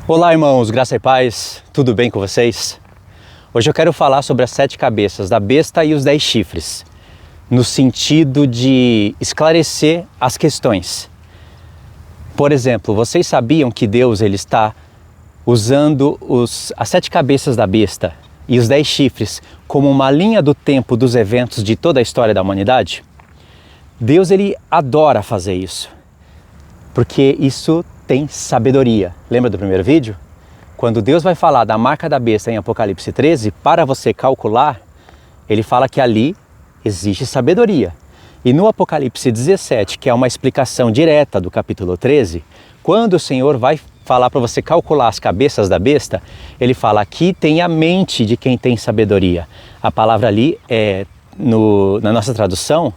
Olá, irmãos, graça e paz, tudo bem com vocês? Hoje eu quero falar sobre as 7 cabeças da besta e os 10 chifres, no sentido de esclarecer as questões. Por exemplo, vocês sabiam que Deus ele está usando as 7 cabeças da besta e os 10 chifres como uma linha do tempo dos eventos de toda a história da humanidade? Deus ele adora fazer isso, porque isso tem sabedoria. Lembra do primeiro vídeo? Quando Deus vai falar da marca da besta em Apocalipse 13, para você calcular, ele fala que ali existe sabedoria. E no Apocalipse 17, que é uma explicação direta do capítulo 13, quando o Senhor vai falar para você calcular as cabeças da besta, ele fala: aqui tem a mente de quem tem sabedoria. A palavra ali na nossa tradução,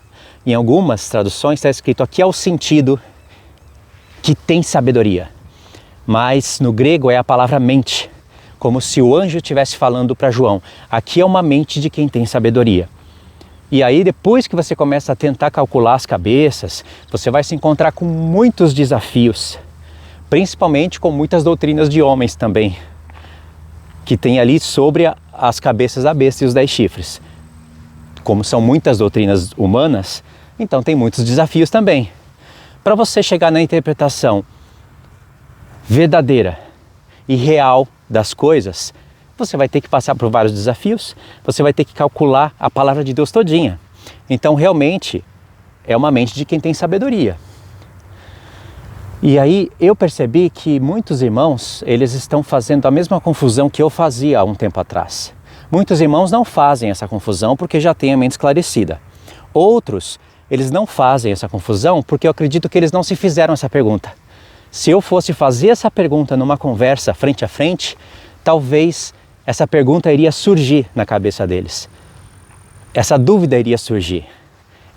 em algumas traduções está escrito aqui é o sentido que tem sabedoria, mas no grego é a palavra mente, como se o anjo estivesse falando para João, aqui é uma mente de quem tem sabedoria. E aí depois que você começa a tentar calcular as cabeças, você vai se encontrar com muitos desafios, principalmente com muitas doutrinas de homens também, que tem ali sobre as cabeças da besta e os 10 chifres. Como são muitas doutrinas humanas, então tem muitos desafios também. Para você chegar na interpretação verdadeira e real das coisas, você vai ter que passar por vários desafios, você vai ter que calcular a palavra de Deus todinha. Então realmente é uma mente de quem tem sabedoria. E aí eu percebi que muitos irmãos, eles estão fazendo a mesma confusão que eu fazia há um tempo atrás. Muitos irmãos não fazem essa confusão porque já têm a mente esclarecida. Outros, eles não fazem essa confusão porque eu acredito que eles não se fizeram essa pergunta. Se eu fosse fazer essa pergunta numa conversa frente a frente, talvez essa pergunta iria surgir na cabeça deles. Essa dúvida iria surgir.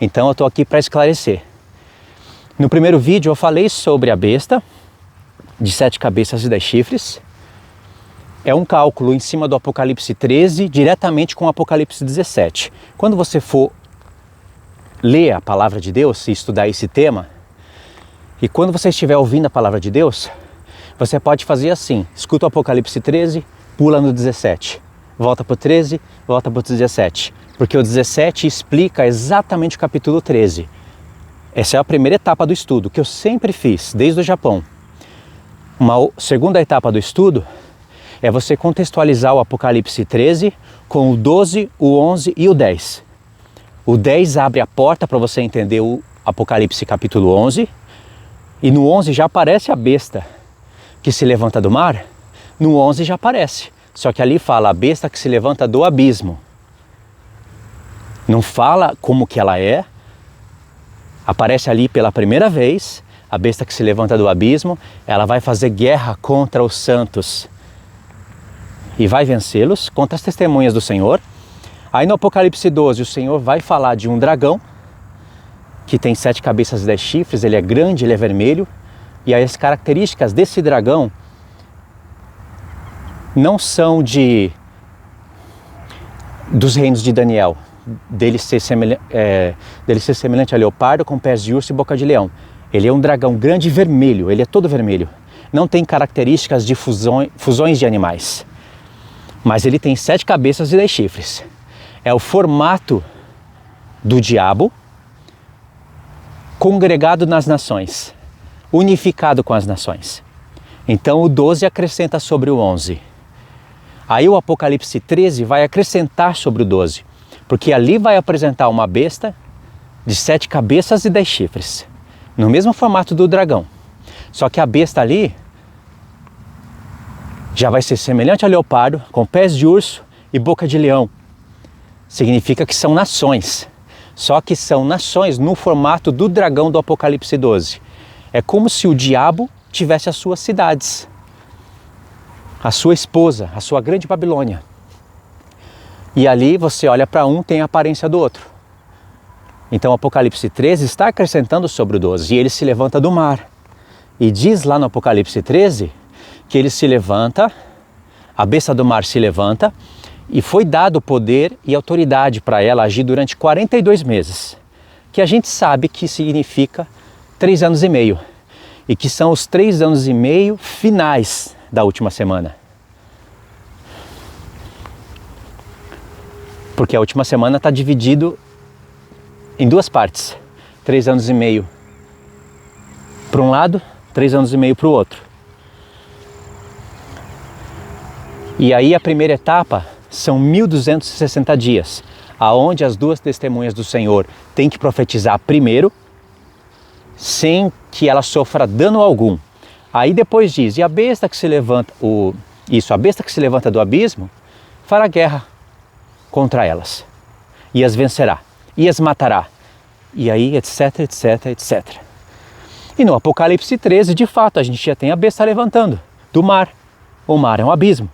Então eu estou aqui para esclarecer. No primeiro vídeo eu falei sobre a besta, de 7 cabeças e 10 chifres. É um cálculo em cima do Apocalipse 13, diretamente com o Apocalipse 17. Quando você for ler a palavra de Deus e estudar esse tema, e quando você estiver ouvindo a palavra de Deus, você pode fazer assim: escuta o Apocalipse 13, pula no 17, volta para o 13, volta para o 17, porque o 17 explica exatamente o capítulo 13. Essa é a primeira etapa do estudo, que eu sempre fiz, desde o Japão. Uma segunda etapa do estudo é você contextualizar o Apocalipse 13 com o 12, o 11 e o 10. O 10 abre a porta para você entender o Apocalipse capítulo 11, e no 11 já aparece a besta que se levanta do mar. No 11 já aparece, só que ali fala a besta que se levanta do abismo. Não fala como que ela é, aparece ali pela primeira vez, a besta que se levanta do abismo, ela vai fazer guerra contra os santos e vai vencê-los, contra as testemunhas do Senhor. Aí no Apocalipse 12 o Senhor vai falar de um dragão que tem 7 cabeças e 10 chifres, ele é grande, ele é vermelho, e aí as características desse dragão não são dos reinos de Daniel, dele ser semelhante a leopardo com pés de urso e boca de leão. Ele é um dragão grande e vermelho, ele é todo vermelho, não tem características de fusões de animais, mas ele tem 7 cabeças e 10 chifres. É o formato do diabo congregado nas nações, unificado com as nações. Então o 12 acrescenta sobre o 11. Aí o Apocalipse 13 vai acrescentar sobre o 12, porque ali vai apresentar uma besta de 7 cabeças e 10 chifres, no mesmo formato do dragão. Só que a besta ali já vai ser semelhante a leopardo, com pés de urso e boca de leão. Significa que são nações, só que são nações no formato do dragão do Apocalipse 12. É como se o diabo tivesse as suas cidades, a sua esposa, a sua grande Babilônia. E ali você olha para um, tem a aparência do outro. Então o Apocalipse 13 está acrescentando sobre o 12, e ele se levanta do mar. E diz lá no Apocalipse 13 que ele se levanta, a besta do mar se levanta, e foi dado poder e autoridade para ela agir durante 42 meses, que a gente sabe que significa 3 anos e meio, e que são os 3 anos e meio finais da última semana. Porque a última semana está dividido em duas partes. 3 anos e meio para um lado, 3 anos e meio para o outro. E aí a primeira etapa são 1260 dias, aonde as duas testemunhas do Senhor têm que profetizar primeiro, sem que ela sofra dano algum. Aí depois diz, e a besta que se levanta, a besta que se levanta do abismo, fará guerra contra elas, e as vencerá, e as matará, e aí etc, etc, etc. E no Apocalipse 13, de fato, a gente já tem a besta levantando do mar. O mar é um abismo.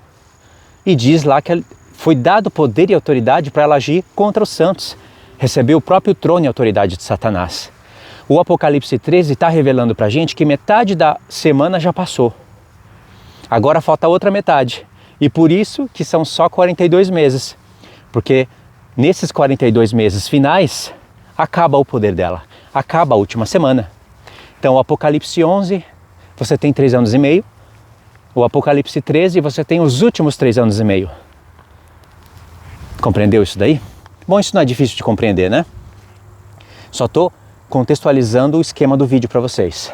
E diz lá que foi dado poder e autoridade para ela agir contra os santos. Recebeu o próprio trono e autoridade de Satanás. O Apocalipse 13 está revelando para a gente que metade da semana já passou. Agora falta a outra metade. E por isso que são só 42 meses. Porque nesses 42 meses finais, acaba o poder dela. Acaba a última semana. Então o Apocalipse 11, você tem 3 anos e meio. O Apocalipse 13, você tem os últimos 3 anos e meio. Compreendeu isso daí? Bom, isso não é difícil de compreender, né? Só estou contextualizando o esquema do vídeo para vocês.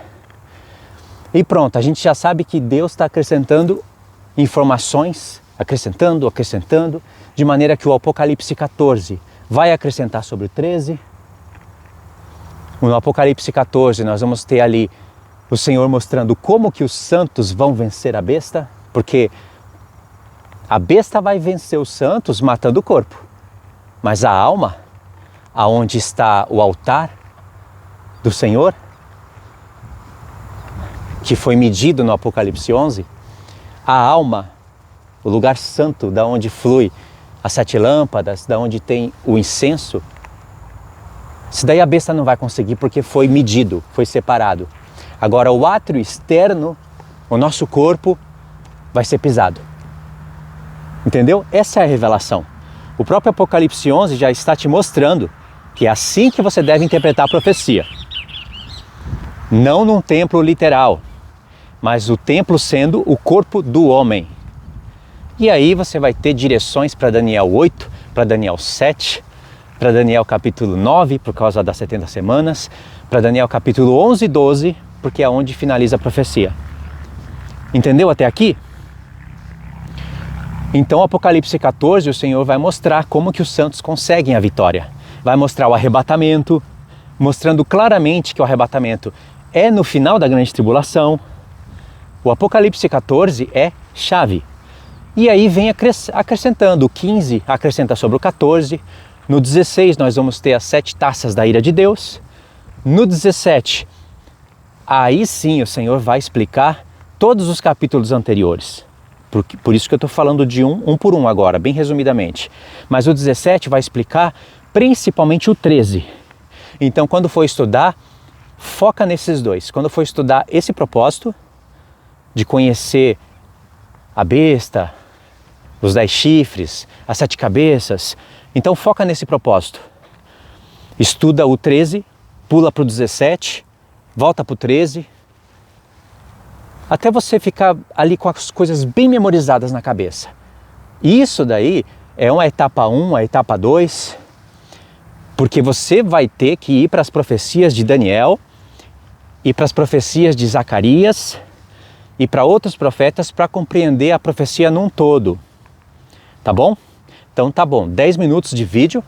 E pronto, a gente já sabe que Deus está acrescentando informações, acrescentando, de maneira que o Apocalipse 14 vai acrescentar sobre o 13. No Apocalipse 14 nós vamos ter ali o Senhor mostrando como que os santos vão vencer a besta, porque a besta vai vencer os santos matando o corpo, mas a alma, aonde está o altar do Senhor, que foi medido no Apocalipse 11, a alma, o lugar santo da onde flui as 7 lâmpadas, da onde tem o incenso, isso daí a besta não vai conseguir porque foi medido, foi separado. Agora o átrio externo, o nosso corpo, vai ser pisado. Entendeu? Essa é a revelação. O próprio Apocalipse 11 já está te mostrando que é assim que você deve interpretar a profecia. Não num templo literal, mas o templo sendo o corpo do homem. E aí você vai ter direções para Daniel 8, para Daniel 7, para Daniel capítulo 9, por causa das 70 semanas, para Daniel capítulo 11 e 12, porque é onde finaliza a profecia. Entendeu até aqui? Então, Apocalipse 14, o Senhor vai mostrar como que os santos conseguem a vitória. Vai mostrar o arrebatamento, mostrando claramente que o arrebatamento é no final da grande tribulação. O Apocalipse 14 é chave. E aí vem acrescentando, o 15 acrescenta sobre o 14, no 16 nós vamos ter as 7 taças da ira de Deus, no 17, aí sim o Senhor vai explicar todos os capítulos anteriores. Por isso que eu estou falando de um por um agora, bem resumidamente. Mas o 17 vai explicar principalmente o 13. Então quando for estudar, foca nesses dois. Quando for estudar esse propósito de conhecer a besta, os 10 chifres, as 7 cabeças, então foca nesse propósito. Estuda o 13, pula para o 17, volta para o 13, até você ficar ali com as coisas bem memorizadas na cabeça. Isso daí é uma etapa 1, a etapa 2, porque você vai ter que ir para as profecias de Daniel e para as profecias de Zacarias e para outros profetas para compreender a profecia num todo. Tá bom? Então tá bom, 10 minutos de vídeo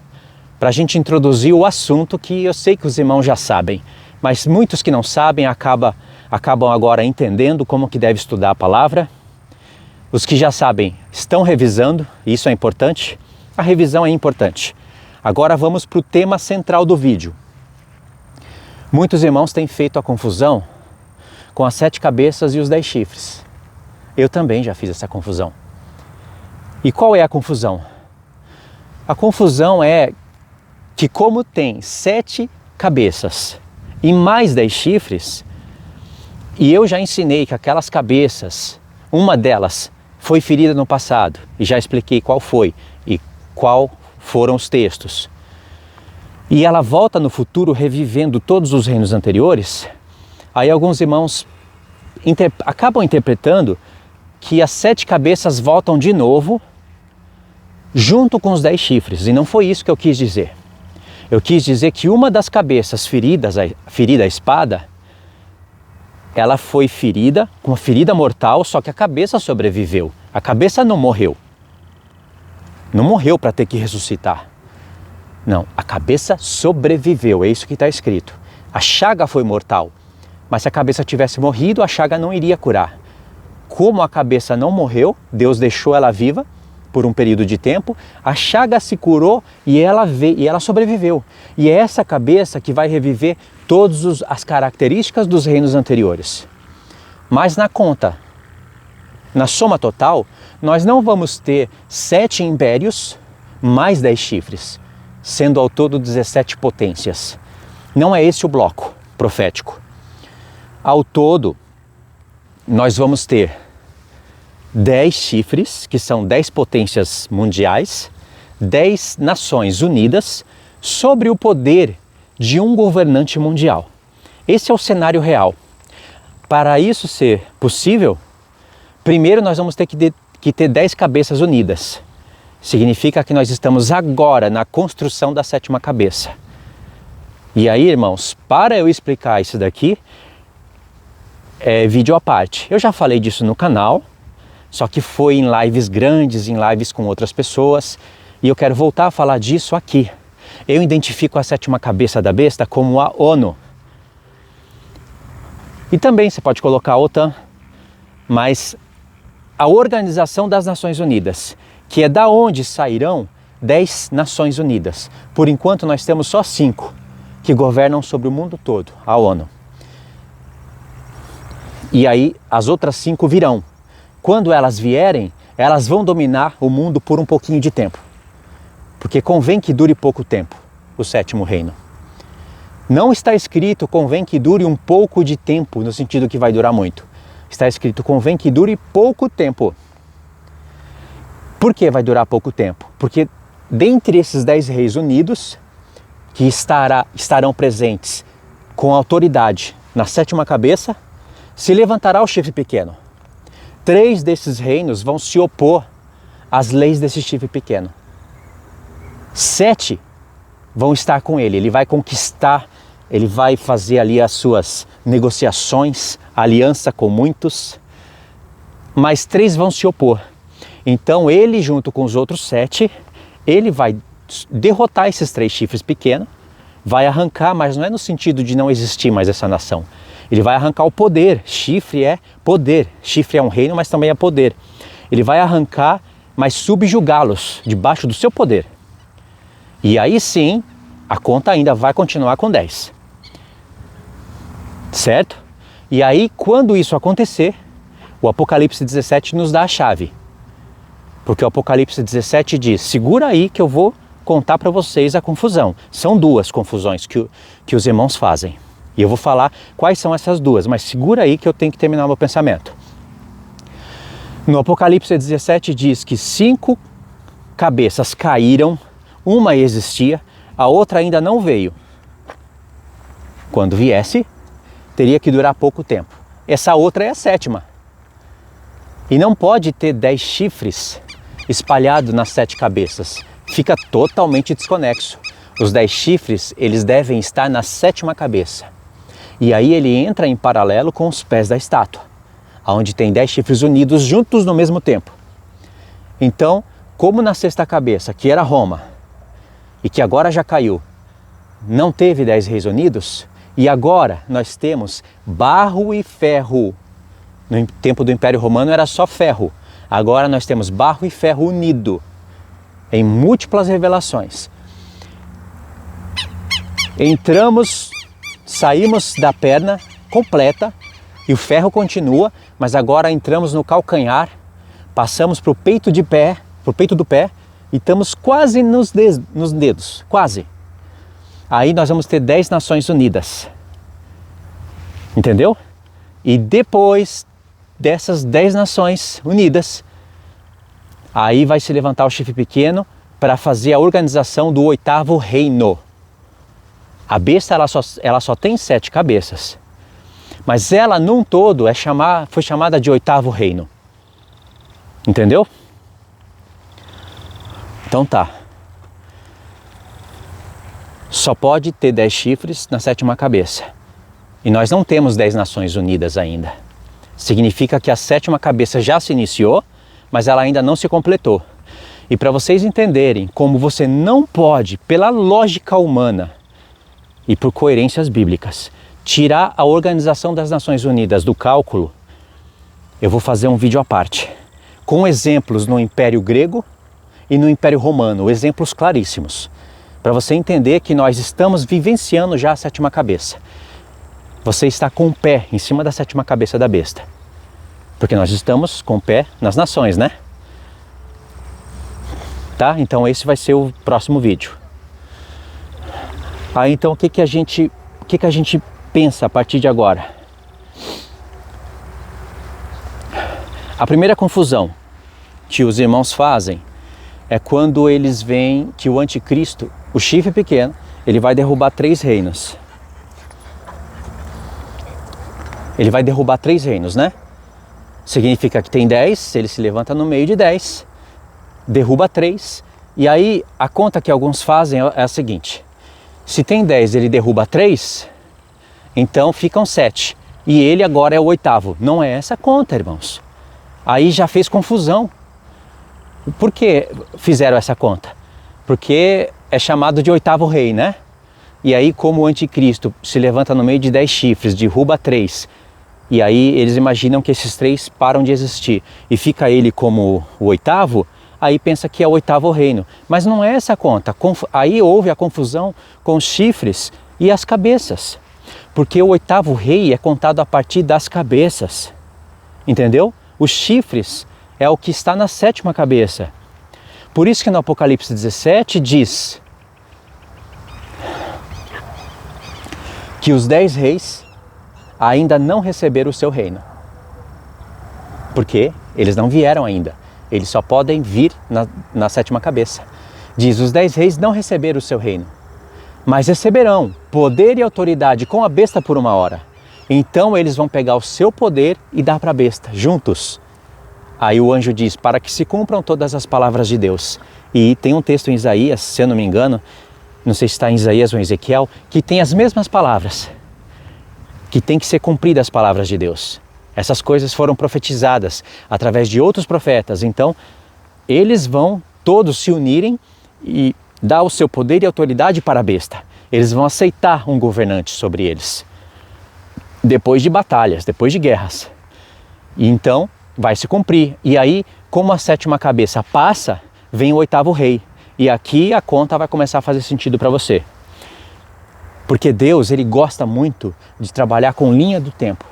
para a gente introduzir o assunto que eu sei que os irmãos já sabem, mas muitos que não sabem acabam agora entendendo como que deve estudar a palavra. Os que já sabem estão revisando, e isso é importante. A revisão é importante. Agora vamos para o tema central do vídeo. Muitos irmãos têm feito a confusão com as 7 cabeças e os 10 chifres. Eu também já fiz essa confusão. E qual é a confusão? A confusão é que como tem 7 cabeças e mais 10 chifres, e eu já ensinei que aquelas cabeças, uma delas foi ferida no passado, e já expliquei qual foi e qual foram os textos, e ela volta no futuro revivendo todos os reinos anteriores, aí alguns irmãos acabam interpretando que as 7 cabeças voltam de novo junto com os 10 chifres. E não foi isso que eu quis dizer. Eu quis dizer que uma das cabeças ferida a espada, ela foi ferida, com uma ferida mortal, só que a cabeça sobreviveu. A cabeça não morreu. Não morreu para ter que ressuscitar. Não, a cabeça sobreviveu, é isso que está escrito. A chaga foi mortal, mas se a cabeça tivesse morrido, a chaga não iria curar. Como a cabeça não morreu, Deus deixou ela viva por um período de tempo, a chaga se curou e ela sobreviveu. E é essa cabeça que vai reviver todas as características dos reinos anteriores. Mas na conta, na soma total, nós não vamos ter 7 impérios mais 10 chifres, sendo ao todo 17 potências. Não é esse o bloco profético. Ao todo, nós vamos ter 10 chifres, que são 10 potências mundiais, 10 nações unidas sobre o poder de um governante mundial. Esse é o cenário real. Para isso ser possível, primeiro nós vamos ter que ter 10 cabeças unidas. Significa que nós estamos agora na construção da 7ª cabeça. E aí, irmãos, para eu explicar isso daqui, é vídeo à parte. Eu já falei disso no canal, só que foi em lives grandes, em lives com outras pessoas, e eu quero voltar a falar disso aqui. Eu identifico a 7ª cabeça da besta como a ONU. E também você pode colocar a OTAN, mas a Organização das Nações Unidas, que é da onde sairão 10 Nações Unidas. Por enquanto nós temos só 5 que governam sobre o mundo todo, a ONU. E aí as outras 5 virão. Quando elas vierem, elas vão dominar o mundo por um pouquinho de tempo. Porque convém que dure pouco tempo, o 7º reino. Não está escrito convém que dure um pouco de tempo, no sentido que vai durar muito. Está escrito convém que dure pouco tempo. Por que vai durar pouco tempo? Porque dentre esses 10 reis unidos, que estarão presentes com autoridade na 7ª cabeça, se levantará o chifre pequeno. 3 desses reinos vão se opor às leis desse chifre pequeno. 7 vão estar com ele. Ele vai conquistar, ele vai fazer ali as suas negociações, aliança com muitos, mas 3 vão se opor. Então ele, junto com os outros 7, ele vai derrotar esses 3 chifres pequenos, vai arrancar, mas não é no sentido de não existir mais essa nação. Ele vai arrancar o poder. Chifre é poder. Chifre é um reino, mas também é poder. Ele vai arrancar, mas subjugá-los debaixo do seu poder. E aí sim, a conta ainda vai continuar com 10. Certo? E aí, quando isso acontecer, o Apocalipse 17 nos dá a chave. Porque o Apocalipse 17 diz, segura aí que eu vou contar para vocês a confusão. São 2 confusões que os irmãos fazem. E eu vou falar quais são essas 2, mas segura aí que eu tenho que terminar o meu pensamento. No Apocalipse 17 diz que 5 cabeças caíram, uma existia, a outra ainda não veio. Quando viesse, teria que durar pouco tempo. Essa outra é a 7ª. E não pode ter 10 chifres espalhados nas 7 cabeças. Fica totalmente desconexo. Os 10 chifres, eles devem estar na 7ª cabeça. E aí ele entra em paralelo com os pés da estátua, onde tem 10 chifres unidos juntos no mesmo tempo. Então, como na 6ª cabeça, que era Roma, e que agora já caiu, não teve 10 reis unidos, e agora nós temos barro e ferro. No tempo do Império Romano era só ferro. Agora nós temos barro e ferro unido, em múltiplas revelações. Saímos da perna completa e o ferro continua, mas agora entramos no calcanhar, passamos para o peito do pé e estamos quase nos dedos, quase. Aí nós vamos ter 10 nações unidas. Entendeu? E depois dessas 10 nações unidas, aí vai se levantar o chifre pequeno para fazer a organização do 8º reino. A besta ela só tem 7 cabeças, mas ela num todo foi chamada de 8º reino. Entendeu? Então tá. Só pode ter 10 chifres na 7ª cabeça. E nós não temos 10 nações unidas ainda. Significa que a 7ª cabeça já se iniciou, mas ela ainda não se completou. E para vocês entenderem como você não pode, pela lógica humana e por coerências bíblicas, tirar a Organização das Nações Unidas do cálculo, eu vou fazer um vídeo à parte, com exemplos no Império Grego e no Império Romano, exemplos claríssimos, para você entender que nós estamos vivenciando já a 7ª cabeça. Você está com o pé em cima da 7ª cabeça da besta, porque nós estamos com o pé nas nações, né? Tá? Então esse vai ser o próximo vídeo. Aí então o que a gente pensa a partir de agora? A primeira confusão que os irmãos fazem é quando eles veem que o anticristo, o chifre pequeno, ele vai derrubar 3 reinos. Ele vai derrubar 3 reinos, né? Significa que tem 10, ele se levanta no meio de 10, derruba 3, e aí a conta que alguns fazem é a seguinte: se tem 10 ele derruba 3, então ficam 7, e ele agora é o 8º. Não é essa a conta, irmãos. Aí já fez confusão. Por que fizeram essa conta? Porque é chamado de 8º rei, né? E aí como o anticristo se levanta no meio de 10 chifres, derruba 3, e aí eles imaginam que esses 3 param de existir, e fica ele como o 8º, aí pensa que é o 8º reino. Mas não é essa a conta. Aí houve a confusão com os chifres e as cabeças. Porque o 8º rei é contado a partir das cabeças. Entendeu? Os chifres é o que está na 7ª cabeça. Por isso que no Apocalipse 17 diz que os 10 reis ainda não receberam o seu reino. Porque eles não vieram ainda. Eles só podem vir na 7ª cabeça. Diz, os 10 reis não receberam o seu reino, mas receberão poder e autoridade com a besta por 1 hora. Então eles vão pegar o seu poder e dar para a besta, juntos. Aí o anjo diz, para que se cumpram todas as palavras de Deus. E tem um texto em Isaías, se eu não me engano, não sei se está em Isaías ou em Ezequiel, que tem as mesmas palavras, que tem que ser cumpridas as palavras de Deus. Essas coisas foram profetizadas através de outros profetas, então eles vão todos se unirem e dar o seu poder e autoridade para a besta. Eles vão aceitar um governante sobre eles, depois de batalhas, depois de guerras. E então vai se cumprir. E aí, como a 7ª cabeça passa, vem o 8º rei. E aqui a conta vai começar a fazer sentido para você. Porque Deus, ele gosta muito de trabalhar com linha do tempo.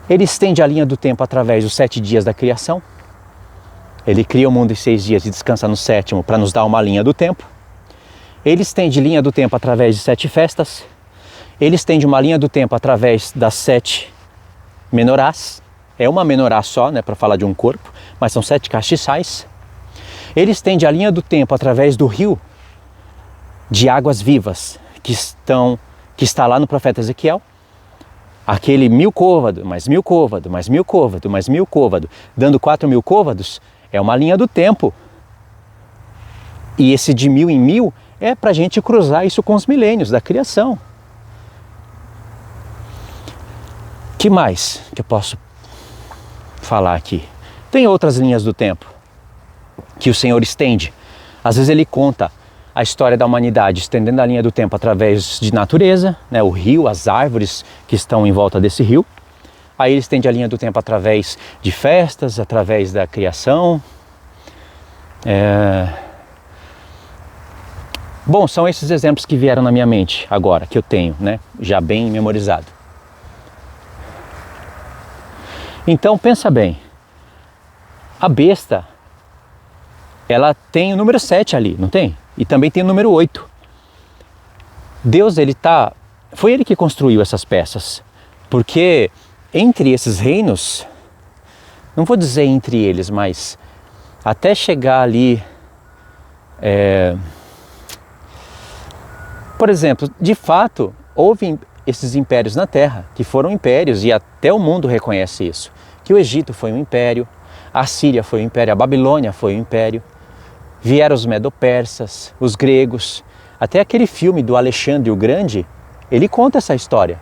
Ele estende a linha do tempo através dos 7 dias da criação. Ele cria o mundo em 6 dias e descansa no 7º para nos dar uma linha do tempo. Ele estende linha do tempo através de 7 festas. Ele estende uma linha do tempo através das 7 menorás. É uma menorá só, né, para falar de um corpo, mas são 7 castiçais. Ele estende a linha do tempo através do rio de águas vivas que está lá no profeta Ezequiel. Aquele 1000 côvado, mais 1000 côvado, mais 1000 côvado, mais 1000 côvado, dando 4000 côvados, é uma linha do tempo. E esse de 1000 em 1000 é para a gente cruzar isso com os milênios da criação. Que mais que eu posso falar aqui? Tem outras linhas do tempo que o Senhor estende. Às vezes ele conta a história da humanidade estendendo a linha do tempo através de natureza, né, o rio, as árvores que estão em volta desse rio. Aí ele estende a linha do tempo através de festas, através da criação. Bom, são esses exemplos que vieram na minha mente agora, que eu tenho, né, já bem memorizado. Então pensa bem, a besta, ela tem o número 7 ali, não tem? E também tem o número 8. Deus, foi ele que construiu essas peças, porque entre esses reinos, não vou dizer entre eles, mas até chegar ali, por exemplo, de fato, houve esses impérios na Terra, que foram impérios, e até o mundo reconhece isso, que o Egito foi um império, A Síria foi o império, a Babilônia foi o império. Vieram os medo-persas, os gregos. Até aquele filme do Alexandre o Grande, ele conta essa história.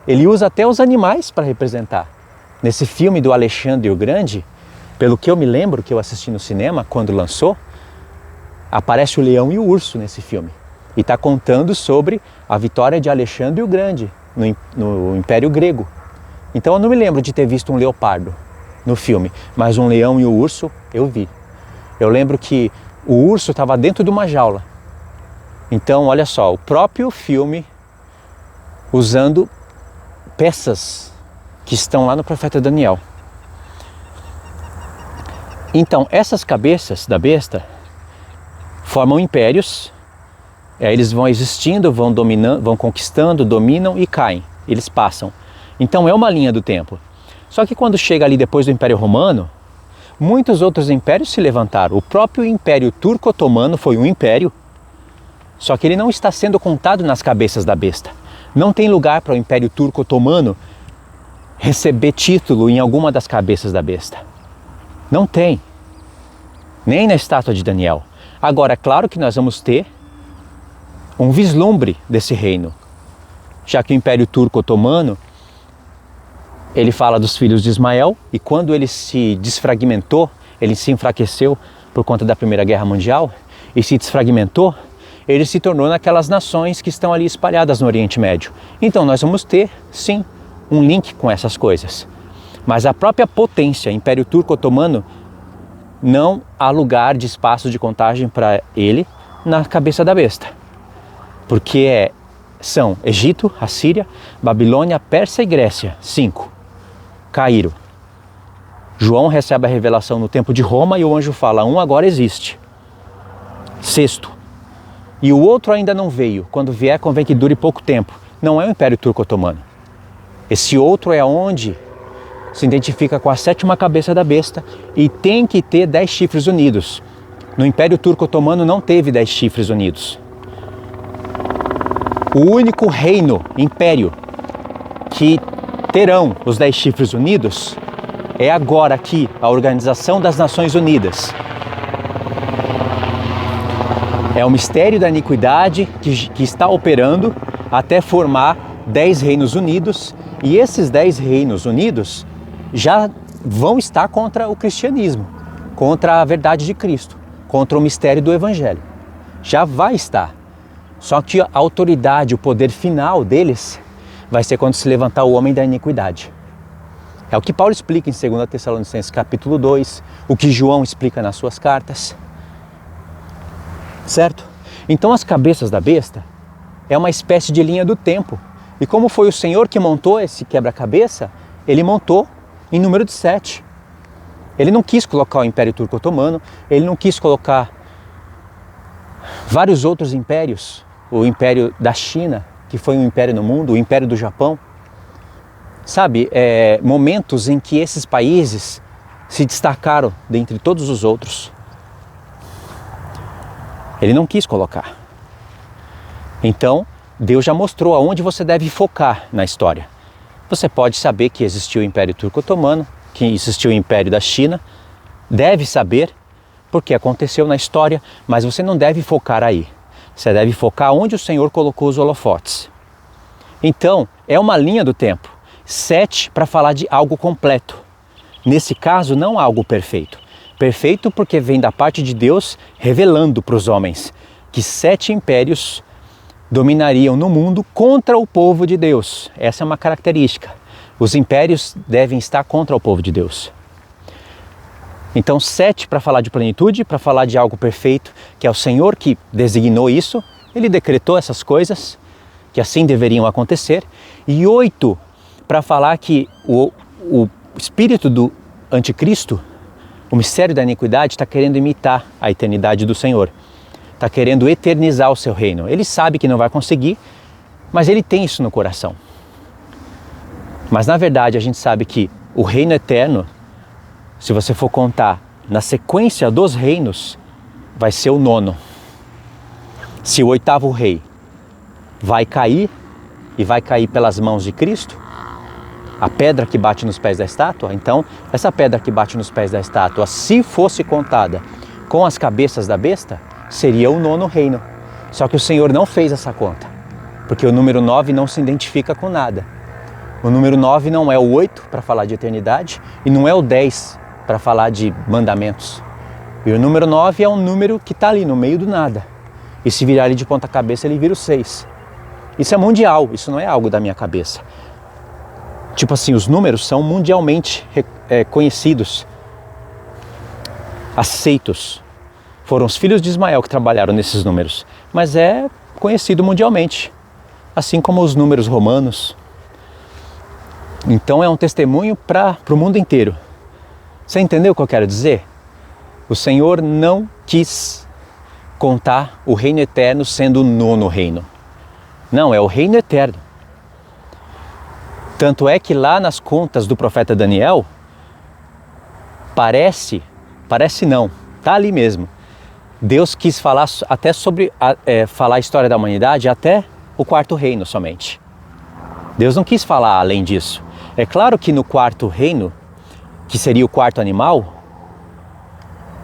Ele usa até os animais para representar. Nesse filme do Alexandre o Grande, pelo que eu me lembro que eu assisti no cinema quando lançou, aparece o leão e o urso nesse filme. E está contando sobre a vitória de Alexandre o Grande no Império Grego. Então eu não me lembro de ter visto um leopardo no filme, mas um leão e o urso eu vi. Eu lembro que o urso estava dentro de uma jaula. Então olha só, o próprio filme usando peças que estão lá no profeta Daniel. Então essas cabeças da besta formam impérios. Eles vão existindo, vão dominando, vão conquistando, dominam e caem. Eles passam. Então é uma linha do tempo. Só que quando chega ali depois do Império Romano, muitos outros impérios se levantaram. O próprio Império Turco-Otomano foi um império, só que ele não está sendo contado nas cabeças da besta. Não tem lugar para o Império Turco-Otomano receber título em alguma das cabeças da besta. Não tem. Nem na estátua de Daniel. Agora, é claro que nós vamos ter um vislumbre desse reino, já que o Império Turco-Otomano, ele fala dos filhos de Ismael, e quando ele se desfragmentou, ele se enfraqueceu por conta da Primeira Guerra Mundial, e se desfragmentou, ele se tornou naquelas nações que estão ali espalhadas no Oriente Médio. Então nós vamos ter, sim, um link com essas coisas. Mas a própria potência, Império Turco-Otomano, não há lugar de espaço de contagem para ele na cabeça da besta. Porque são Egito, Assíria, Babilônia, Pérsia e Grécia, 5. Caíram. João recebe a revelação no tempo de Roma e o anjo fala, um agora existe. 6. E o outro ainda não veio. Quando vier, convém que dure pouco tempo. Não é o Império Turco-Otomano. Esse outro é onde se identifica com a 7ª cabeça da besta e tem que ter 10 chifres unidos. No Império Turco-Otomano não teve 10 chifres unidos. O único reino, império, que terão os 10 chifres unidos é agora aqui, a Organização das Nações Unidas. É o mistério da iniquidade que está operando até formar 10 reinos unidos, e esses 10 reinos unidos já vão estar contra o cristianismo, contra a verdade de Cristo, contra o mistério do Evangelho. Já vai estar. Só que a autoridade, o poder final deles vai ser quando se levantar o homem da iniquidade. É o que Paulo explica em 2 Tessalonicenses capítulo 2, o que João explica nas suas cartas. Certo? Então as cabeças da besta é uma espécie de linha do tempo. E como foi o Senhor que montou esse quebra-cabeça, ele montou em número de 7. Ele não quis colocar o Império Turco-Otomano, ele não quis colocar vários outros impérios, o Império da China, que foi um império no mundo, o Império do Japão. Sabe, momentos em que esses países se destacaram dentre todos os outros. Ele não quis colocar. Então, Deus já mostrou aonde você deve focar na história. Você pode saber que existiu o Império Turco-Otomano, que existiu o Império da China, deve saber porque aconteceu na história, mas você não deve focar aí. Você deve focar onde o Senhor colocou os holofotes. Então, é uma linha do tempo. 7 para falar de algo completo. Nesse caso, não algo perfeito. Perfeito porque vem da parte de Deus revelando para os homens que 7 impérios dominariam no mundo contra o povo de Deus. Essa é uma característica. Os impérios devem estar contra o povo de Deus. Então 7 para falar de plenitude, para falar de algo perfeito, que é o Senhor que designou isso, Ele decretou essas coisas, que assim deveriam acontecer. E 8 para falar que o espírito do anticristo, o mistério da iniquidade, está querendo imitar a eternidade do Senhor. Está querendo eternizar o seu reino. Ele sabe que não vai conseguir, mas ele tem isso no coração. Mas na verdade a gente sabe que o reino eterno, se você for contar na sequência dos reinos, vai ser o 9. Se o 8º rei vai cair, e vai cair pelas mãos de Cristo, a pedra que bate nos pés da estátua. Então, essa pedra que bate nos pés da estátua, se fosse contada com as cabeças da besta, seria o 9º reino. Só que o Senhor não fez essa conta, porque o número 9 não se identifica com nada. O número 9 não é o 8 para falar de eternidade e não é o 10 para falar de mandamentos. E o número 9 é um número que está ali no meio do nada. E se virar ele de ponta cabeça, ele vira o 6. Isso é mundial, isso não é algo da minha cabeça. Tipo assim, os números são mundialmente conhecidos, aceitos. Foram os filhos de Ismael que trabalharam nesses números, mas é conhecido mundialmente, assim como os números romanos. Então é um testemunho para o mundo inteiro. Você entendeu o que eu quero dizer? O Senhor não quis contar o reino eterno sendo o 9º reino. Não, é o reino eterno. Tanto é que lá nas contas do profeta Daniel, parece não, tá ali mesmo. Deus quis falar até sobre, falar a história da humanidade até o 4º reino somente. Deus não quis falar além disso. É claro que no 4º reino, que seria o 4º animal,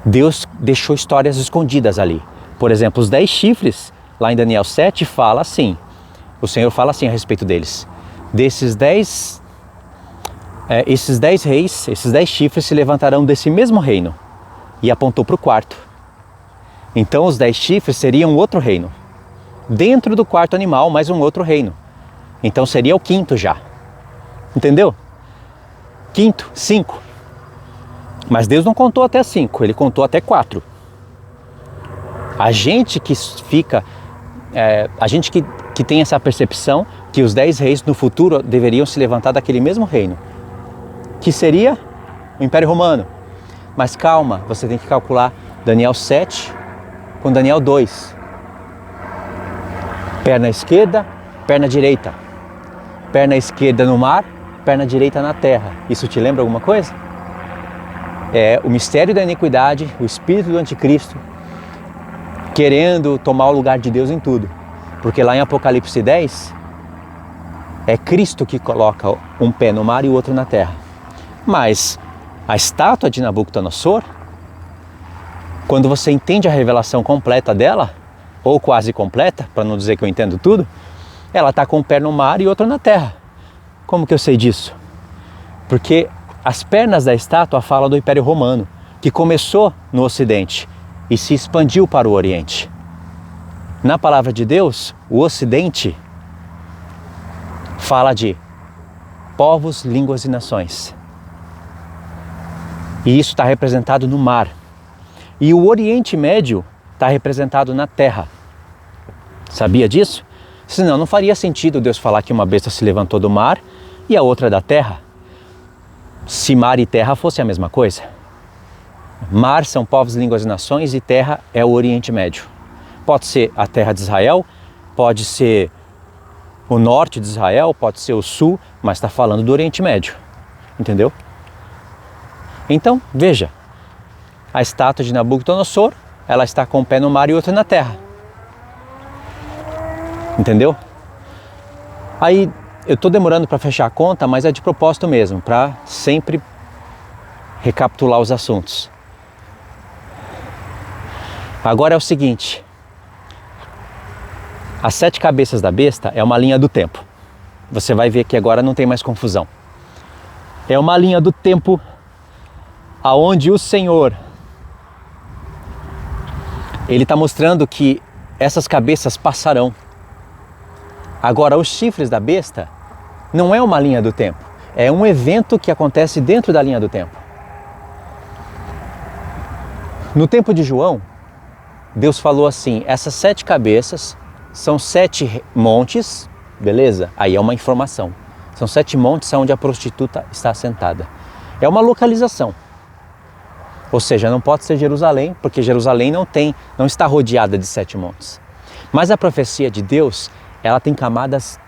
Deus deixou histórias escondidas ali. Por exemplo, os 10 chifres, lá em Daniel 7, fala assim, o Senhor fala assim a respeito deles. Esses 10 reis, esses 10 chifres se levantarão desse mesmo reino. E apontou para o 4º. Então os 10 chifres seriam outro reino. Dentro do 4º animal, mais um outro reino. Então seria o 5º já. Entendeu? 5º, 5. Mas Deus não contou até 5, ele contou até 4. A gente que fica, a gente que tem essa percepção que os 10 reis no futuro deveriam se levantar daquele mesmo reino, que seria o Império Romano. Mas calma, você tem que calcular Daniel 7 com Daniel 2. Perna esquerda, perna direita. Perna esquerda no mar, perna direita na terra. Isso te lembra alguma coisa? É o mistério da iniquidade, o espírito do anticristo, querendo tomar o lugar de Deus em tudo. Porque lá em Apocalipse 10, é Cristo que coloca um pé no mar e o outro na terra. Mas a estátua de Nabucodonosor, quando você entende a revelação completa dela, ou quase completa, para não dizer que eu entendo tudo, ela está com um pé no mar e outro na terra. Como que eu sei disso? Porque as pernas da estátua falam do Império Romano, que começou no Ocidente e se expandiu para o Oriente. Na palavra de Deus, o Ocidente fala de povos, línguas e nações. E isso está representado no mar. E o Oriente Médio está representado na terra. Sabia disso? Senão não faria sentido Deus falar que uma besta se levantou do mar e a outra da terra. Se mar e terra fosse a mesma coisa. Mar são povos, línguas e nações e terra é o Oriente Médio. Pode ser a terra de Israel, pode ser o norte de Israel, pode ser o sul, mas está falando do Oriente Médio. Entendeu? Então, veja, a estátua de Nabucodonosor, ela está com um pé no mar e outro na terra. Entendeu? Aí, eu estou demorando para fechar a conta, mas é de propósito mesmo, para sempre recapitular os assuntos. Agora é o seguinte, as 7 cabeças da besta é uma linha do tempo. Você vai ver que agora não tem mais confusão. É uma linha do tempo aonde o Senhor, Ele está mostrando que essas cabeças passarão. Agora, os chifres da besta não é uma linha do tempo, é um evento que acontece dentro da linha do tempo. No tempo de João, Deus falou assim, essas 7 cabeças são 7 montes, beleza? Aí é uma informação. São 7 montes onde a prostituta está sentada. É uma localização. Ou seja, não pode ser Jerusalém, porque Jerusalém não está rodeada de 7 montes. Mas a profecia de Deus, ela tem camadas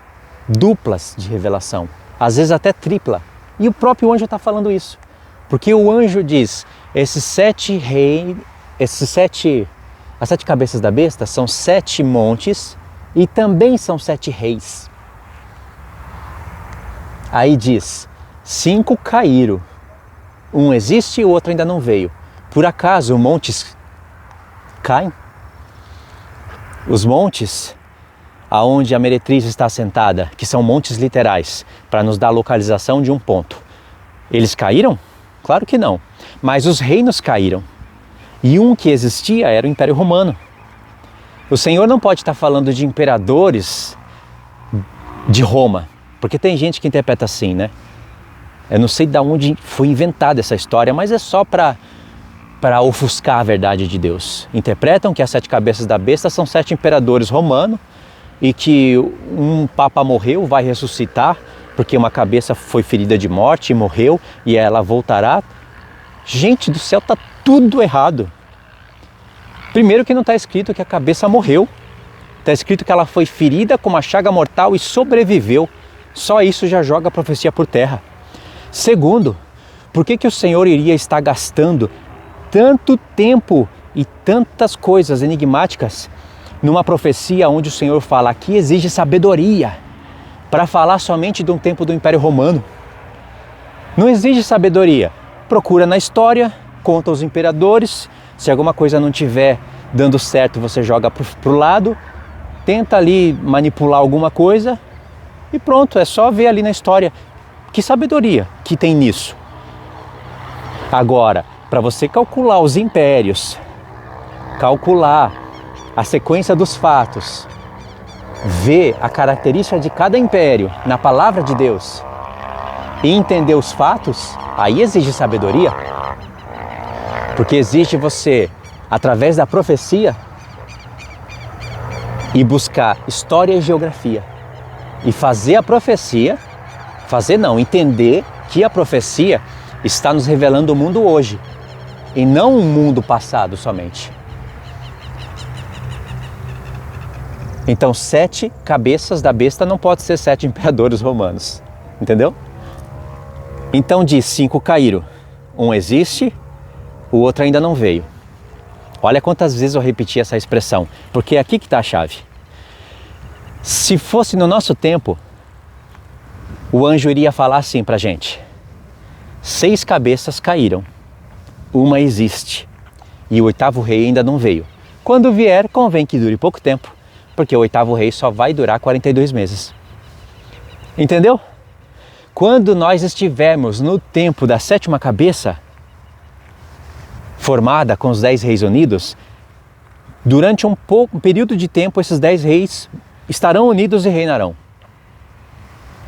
duplas de revelação, às vezes até tripla. E o próprio anjo está falando isso. Porque o anjo diz, as 7 cabeças da besta são 7 montes e também são 7 reis. Aí diz, 5 caíram. Um existe e o outro ainda não veio. Por acaso montes caem? Os montes aonde a meretriz está assentada, que são montes literais, para nos dar a localização de um ponto, eles caíram? Claro que não. Mas os reinos caíram. E um que existia era o Império Romano. O Senhor não pode estar falando de imperadores de Roma, porque tem gente que interpreta assim, né? Eu não sei de onde foi inventada essa história, mas é só para ofuscar a verdade de Deus. Interpretam que as 7 cabeças da besta são 7 imperadores romanos e que um papa morreu, vai ressuscitar, porque uma cabeça foi ferida de morte e morreu e ela voltará. Gente do céu, tá tudo errado. Primeiro que não está escrito que a cabeça morreu. Está escrito que ela foi ferida com uma chaga mortal e sobreviveu. Só isso já joga a profecia por terra. Segundo, por que o Senhor iria estar gastando tanto tempo e tantas coisas enigmáticas numa profecia onde o Senhor fala que exige sabedoria para falar somente de um tempo do Império Romano? Não exige sabedoria. Procura na história, conta os imperadores. Se alguma coisa não estiver dando certo, você joga pro lado, tenta ali manipular alguma coisa e pronto, é só ver ali na história. Que sabedoria que tem nisso? Agora, para você calcular os impérios, calcular a sequência dos fatos, ver a característica de cada império na palavra de Deus e entender os fatos, aí exige sabedoria. Porque exige você, através da profecia, ir buscar história e geografia e fazer a profecia, entender que a profecia está nos revelando o mundo hoje e não um mundo passado somente. Então 7 cabeças da besta não pode ser 7 imperadores romanos, entendeu? Então diz, 5 caíram, um existe, o outro ainda não veio. Olha quantas vezes eu repeti essa expressão, porque é aqui que está a chave. Se fosse no nosso tempo, o anjo iria falar assim para a gente: 6 cabeças caíram, uma existe, e o 8º rei ainda não veio. Quando vier, convém que dure pouco tempo, porque o 8º rei só vai durar 42 meses. Entendeu? Quando nós estivermos no tempo da 7ª cabeça, formada com os 10 reis unidos, durante um período de tempo esses 10 reis estarão unidos e reinarão.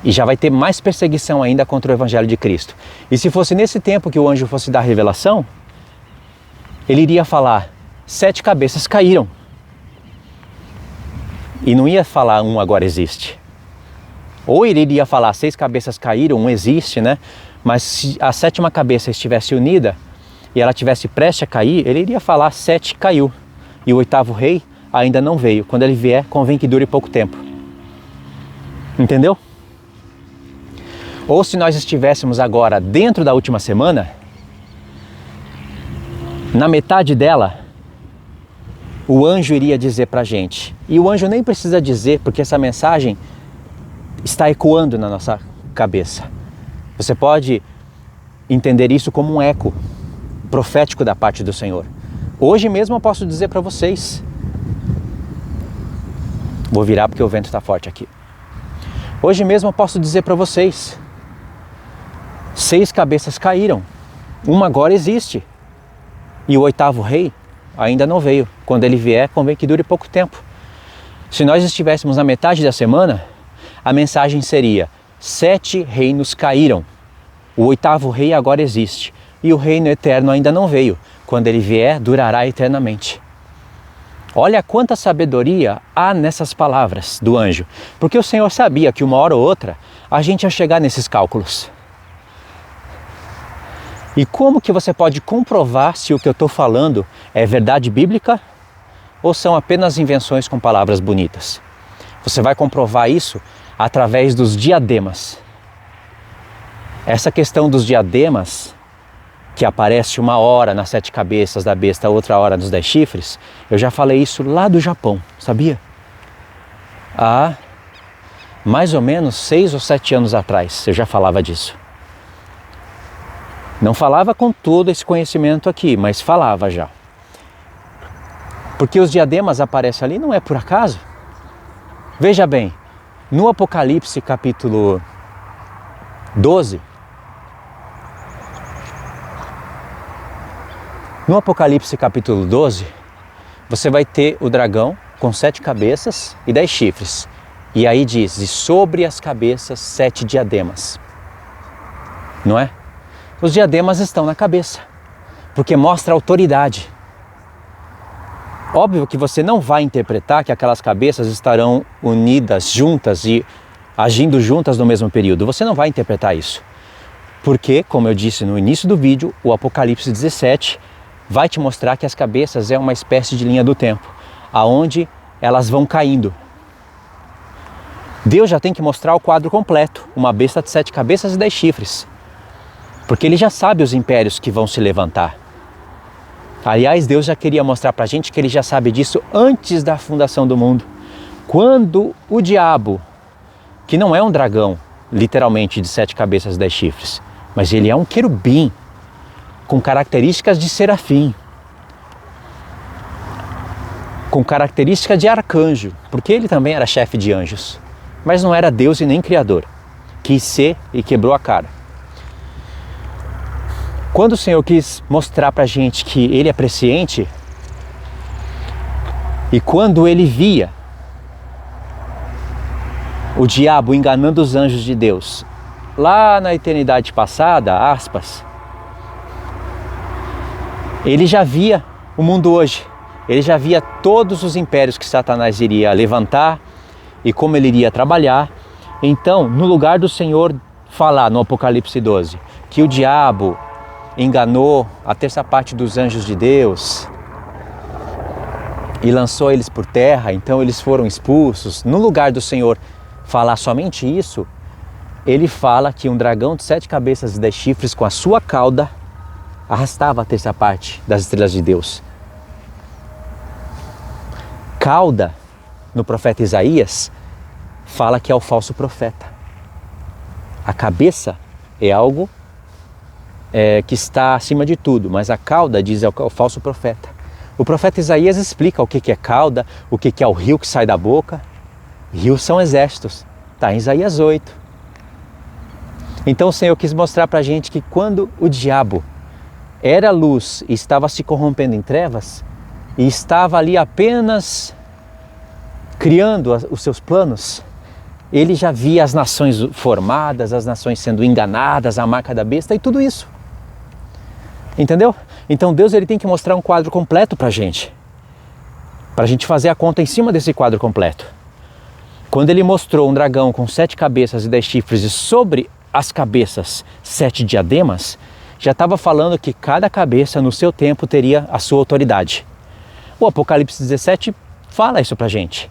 E já vai ter mais perseguição ainda contra o Evangelho de Cristo. E se fosse nesse tempo que o anjo fosse dar a revelação, ele iria falar: 7 cabeças caíram. E não ia falar um agora existe. Ou ele iria falar 6 cabeças caíram, um existe, né? Mas se a 7ª cabeça estivesse unida e ela tivesse prestes a cair, ele iria falar 7 caiu. E o 8º rei ainda não veio. Quando ele vier, convém que dure pouco tempo. Entendeu? Ou se nós estivéssemos agora dentro da última semana, na metade dela, o anjo iria dizer para a gente. E o anjo nem precisa dizer, porque essa mensagem está ecoando na nossa cabeça. Você pode entender isso como um eco profético da parte do Senhor. Hoje mesmo eu posso dizer para vocês. Vou virar porque o vento está forte aqui. Hoje mesmo eu posso dizer para vocês: 6 cabeças caíram, uma agora existe. E o 8º rei ainda não veio. Quando ele vier, convém que dure pouco tempo. Se nós estivéssemos na metade da semana, a mensagem seria: 7 reinos caíram. O 8º rei agora existe. E o reino eterno ainda não veio. Quando ele vier, durará eternamente. Olha quanta sabedoria há nessas palavras do anjo. Porque o Senhor sabia que uma hora ou outra a gente ia chegar nesses cálculos. E como que você pode comprovar se o que eu estou falando é verdade bíblica ou são apenas invenções com palavras bonitas? Você vai comprovar isso através dos diademas. Essa questão dos diademas, que aparece uma hora nas 7 cabeças da besta, outra hora nos 10 chifres, eu já falei isso lá do Japão, sabia? Há mais ou menos 6 ou 7 anos atrás eu já falava disso. Não falava com todo esse conhecimento aqui, mas falava já. Porque os diademas aparecem ali não é por acaso. Veja bem, no Apocalipse capítulo 12, você vai ter o dragão com 7 cabeças e 10 chifres. E aí diz, e sobre as cabeças 7 diademas. Não é? Os diademas estão na cabeça, porque mostra autoridade. Óbvio que você não vai interpretar que aquelas cabeças estarão unidas, juntas e agindo juntas no mesmo período. Você não vai interpretar isso. Porque, como eu disse no início do vídeo, o Apocalipse 17 vai te mostrar que as cabeças é uma espécie de linha do tempo, aonde elas vão caindo. Deus já tem que mostrar o quadro completo, uma besta de 7 cabeças e 10 chifres. Porque Ele já sabe os impérios que vão se levantar. Aliás, Deus já queria mostrar pra gente que Ele já sabe disso antes da fundação do mundo. Quando o diabo, que não é um dragão, literalmente de 7 cabeças e 10 chifres, mas ele é um querubim, com características de serafim, com características de arcanjo, porque ele também era chefe de anjos, mas não era Deus e nem Criador. Quis ser e quebrou a cara. Quando o Senhor quis mostrar pra gente que Ele é presciente, e quando Ele via o diabo enganando os anjos de Deus, lá na eternidade passada, aspas, Ele já via o mundo hoje, Ele já via todos os impérios que Satanás iria levantar e como ele iria trabalhar. Então, no lugar do Senhor falar no Apocalipse 12 que o diabo enganou a terça parte dos anjos de Deus e lançou eles por terra, então eles foram expulsos. No lugar do Senhor falar somente isso, Ele fala que um dragão de 7 cabeças e 10 chifres com a sua cauda arrastava a terça parte das estrelas de Deus. Cauda, no profeta Isaías, fala que é o falso profeta. A cabeça é algo que está acima de tudo, mas a cauda diz é o falso profeta. O profeta Isaías explica o que é cauda, o que é o rio que sai da boca. Rios são exércitos, está em Isaías 8. Então o Senhor quis mostrar para a gente que quando o diabo era luz e estava se corrompendo em trevas, e estava ali apenas criando os seus planos, ele já via as nações formadas, as nações sendo enganadas, a marca da besta e tudo isso. Entendeu? Então Deus ele tem que mostrar um quadro completo para a gente fazer a conta em cima desse quadro completo. Quando Ele mostrou um dragão com 7 cabeças e 10 chifres e sobre as cabeças 7 diademas, já estava falando que cada cabeça no seu tempo teria a sua autoridade. O Apocalipse 17 fala isso para a gente.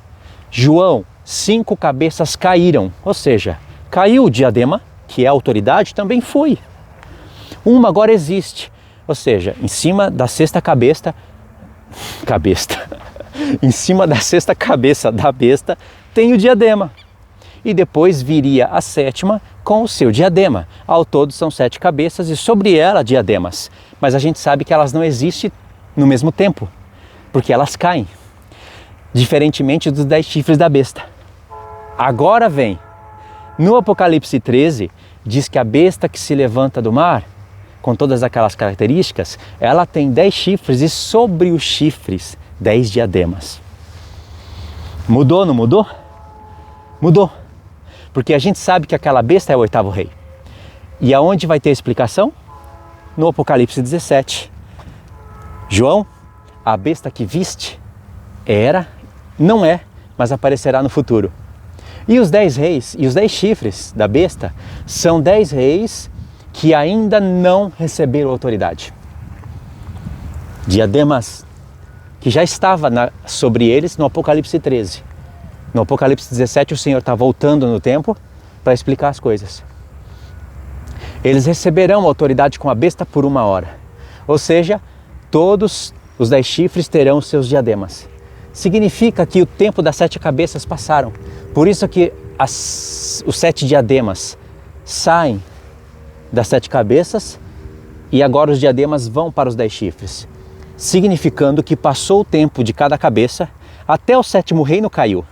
João, 5 cabeças caíram, ou seja, caiu o diadema, que é a autoridade, também foi. Uma agora existe, ou seja, em cima da sexta cabeça, em cima da sexta cabeça da besta tem o diadema. E depois viria a 7ª com o seu diadema. Ao todo são 7 cabeças e sobre ela diademas. Mas a gente sabe que elas não existem no mesmo tempo, porque elas caem, diferentemente dos 10 chifres da besta. Agora vem, no Apocalipse 13, diz que a besta que se levanta do mar, com todas aquelas características, ela tem 10 chifres e sobre os chifres 10 diademas. Mudou, não mudou? Mudou. Porque a gente sabe que aquela besta é o 8º rei. E aonde vai ter explicação? No Apocalipse 17. João, a besta que viste não é, mas aparecerá no futuro. E os 10 reis e os 10 chifres da besta são 10 reis que ainda não receberam autoridade. Diademas que já estava sobre eles no Apocalipse 13. No Apocalipse 17 o Senhor está voltando no tempo para explicar as coisas. Eles receberão autoridade com a besta por 1 hora. Ou seja, todos os 10 chifres terão seus diademas. Significa que o tempo das 7 cabeças passaram. Por isso que os 7 diademas saem das 7 cabeças e agora os diademas vão para os 10 chifres, significando que passou o tempo de cada cabeça, até o 7º reino caiu.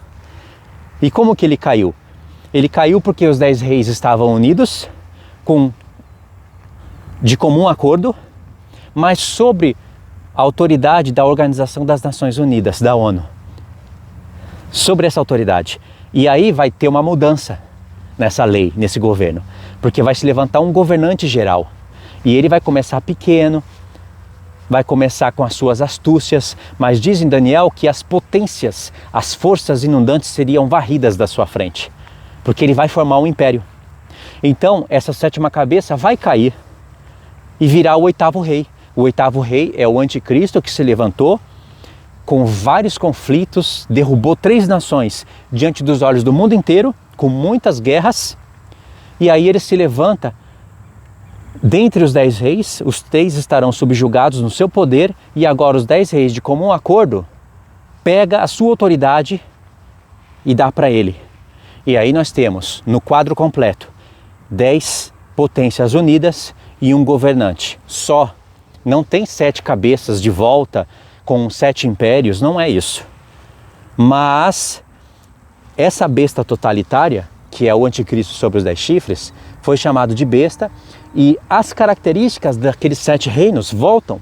E como que ele caiu? Ele caiu porque os 10 reis estavam unidos, de comum acordo, mas sobre a autoridade da Organização das Nações Unidas, da ONU. Sobre essa autoridade. E aí vai ter uma mudança nessa lei, nesse governo, porque vai se levantar um governante geral. E ele vai começar pequeno, vai começar com as suas astúcias, mas diz em Daniel que as potências, as forças inundantes seriam varridas da sua frente, porque ele vai formar um império. Então essa 7ª cabeça vai cair e virá o 8º rei. O 8º rei é o anticristo que se levantou com vários conflitos, derrubou 3 nações diante dos olhos do mundo inteiro, com muitas guerras, e aí ele se levanta. Dentre os 10 reis, os 3 estarão subjugados no seu poder, e agora os 10 reis, de comum acordo, pega a sua autoridade e dá para ele. E aí nós temos, no quadro completo, 10 potências unidas e um governante só. Não tem 7 cabeças de volta com 7 impérios, não é isso. Mas essa besta totalitária, que é o anticristo sobre os 10 chifres, foi chamado de besta, e as características daqueles 7 reinos voltam.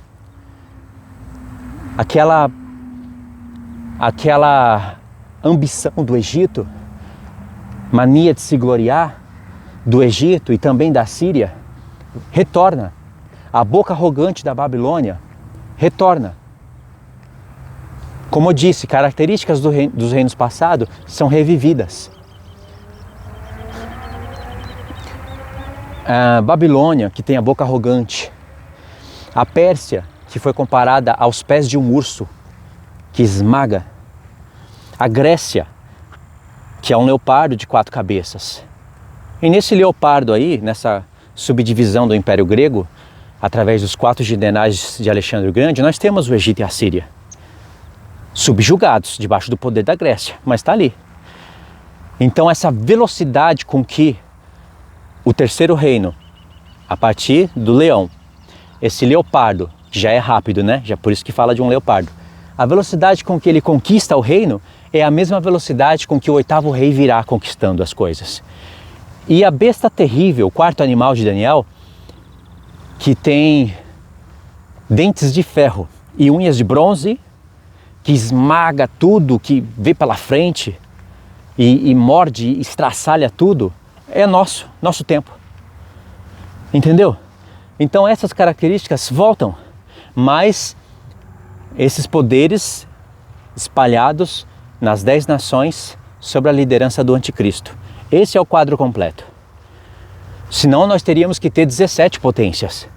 Aquela ambição do Egito, mania de se gloriar do Egito e também da Síria, retorna. A boca arrogante da Babilônia retorna. Como eu disse, características dos reinos passados são revividas. A Babilônia, que tem a boca arrogante. A Pérsia, que foi comparada aos pés de um urso, que esmaga. A Grécia, que é um leopardo de 4 cabeças. E nesse leopardo aí, nessa subdivisão do Império Grego, através dos 4 generais de Alexandre o Grande, nós temos o Egito e a Síria, subjugados debaixo do poder da Grécia, mas está ali. Então essa velocidade com que o 3º reino, a partir do leão, esse leopardo, que já é rápido, né? Já por isso que fala de um leopardo. A velocidade com que ele conquista o reino é a mesma velocidade com que o 8º rei virá conquistando as coisas. E a besta terrível, o 4º animal de Daniel, que tem dentes de ferro e unhas de bronze, que esmaga tudo que vê pela frente e morde e estraçalha tudo, é nosso tempo. Entendeu? Então essas características voltam, mas esses poderes espalhados nas 10 nações sob a liderança do anticristo. Esse é o quadro completo. Senão nós teríamos que ter 17 potências.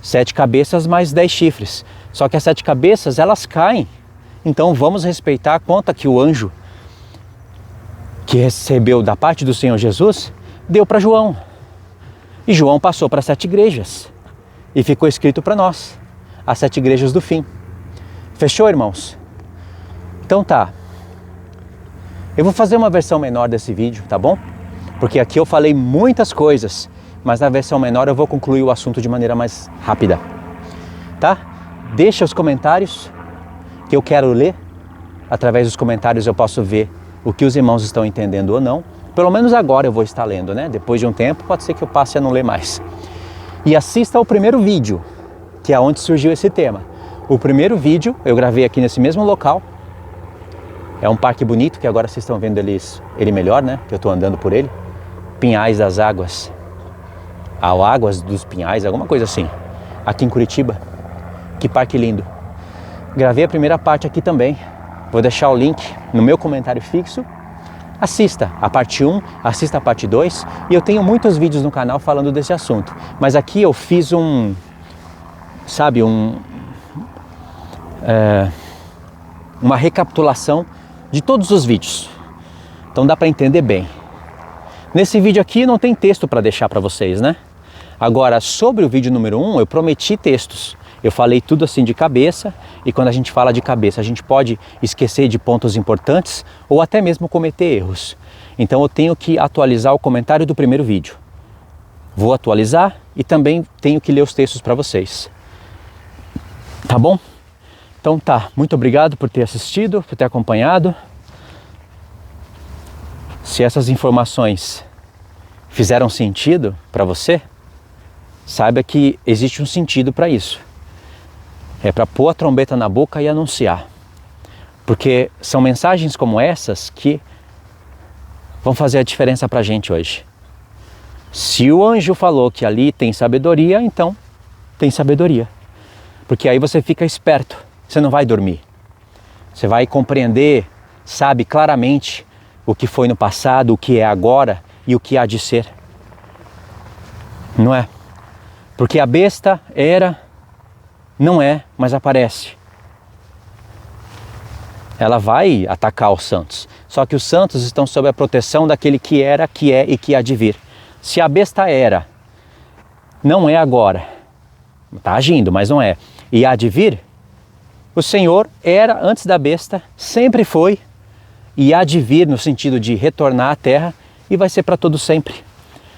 7 cabeças mais 10 chifres. Só que as 7 cabeças, elas caem. Então vamos respeitar a conta que o anjo que recebeu da parte do Senhor Jesus deu para João. E João passou para 7 igrejas. E ficou escrito para nós, as 7 igrejas do fim. Fechou, irmãos? Então tá. Eu vou fazer uma versão menor desse vídeo, tá bom? Porque aqui eu falei muitas coisas, mas na versão menor eu vou concluir o assunto de maneira mais rápida. Tá? Deixa os comentários que eu quero ler. Através dos comentários eu posso ver o que os irmãos estão entendendo ou não. Pelo menos agora eu vou estar lendo, né? Depois de um tempo pode ser que eu passe a não ler mais. E assista ao primeiro vídeo, que é onde surgiu esse tema. O primeiro vídeo eu gravei aqui nesse mesmo local. É um parque bonito, que agora vocês estão vendo ele melhor, né? Que eu estou andando por ele. Pinhais das Águas. Águas dos Pinhais, alguma coisa assim. Aqui em Curitiba. Que parque lindo. Gravei a primeira parte aqui também. Vou deixar o link no meu comentário fixo. Assista a parte 1, assista a parte 2. E eu tenho muitos vídeos no canal falando desse assunto. Mas aqui eu fiz uma recapitulação de todos os vídeos. Então dá para entender bem. Nesse vídeo aqui não tem texto para deixar para vocês, né? Agora, sobre o vídeo número 1, eu prometi textos. Eu falei tudo assim de cabeça, e quando a gente fala de cabeça, a gente pode esquecer de pontos importantes ou até mesmo cometer erros. Então eu tenho que atualizar o comentário do primeiro vídeo. Vou atualizar e também tenho que ler os textos para vocês. Tá bom? Então tá, muito obrigado por ter assistido, por ter acompanhado. Se essas informações fizeram sentido para você, saiba que existe um sentido para isso. É para pôr a trombeta na boca e anunciar. Porque são mensagens como essas que vão fazer a diferença para a gente hoje. Se o anjo falou que ali tem sabedoria, então tem sabedoria. Porque aí você fica esperto, você não vai dormir. Você vai compreender, sabe claramente o que foi no passado, o que é agora e o que há de ser. Não é? Porque a besta era, não é, mas aparece. Ela vai atacar os santos. Só que os santos estão sob a proteção daquele que era, que é e que há de vir. Se a besta era, não é agora, está agindo, mas não é, e há de vir, o Senhor era antes da besta, sempre foi, e há de vir no sentido de retornar à terra, e vai ser para todo sempre.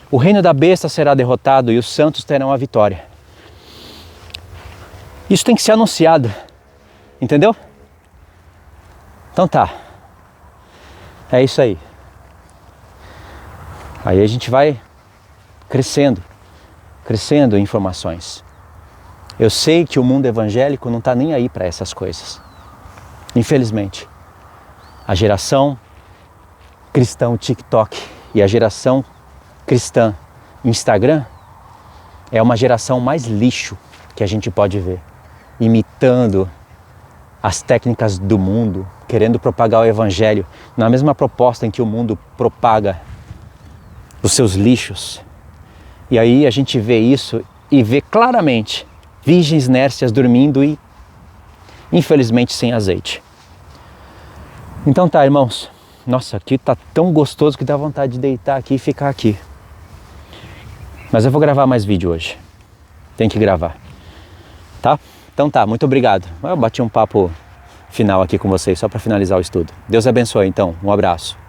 O reino da besta será derrotado e os santos terão a vitória. Isso tem que ser anunciado, entendeu? Então tá, é isso aí. Aí a gente vai crescendo em informações. Eu sei que o mundo evangélico não está nem aí para essas coisas. Infelizmente. A geração cristã TikTok e a geração cristã Instagram é uma geração mais lixo que a gente pode ver. Imitando as técnicas do mundo, querendo propagar o evangelho na mesma proposta em que o mundo propaga os seus lixos. E aí a gente vê isso e vê claramente virgens nércias dormindo e infelizmente sem azeite. Então tá, irmãos. Nossa, aqui tá tão gostoso que dá vontade de deitar aqui e ficar aqui. Mas eu vou gravar mais vídeo hoje. Tem que gravar. Tá? Então tá, muito obrigado. Eu bati um papo final aqui com vocês só para finalizar o estudo. Deus abençoe então. Um abraço.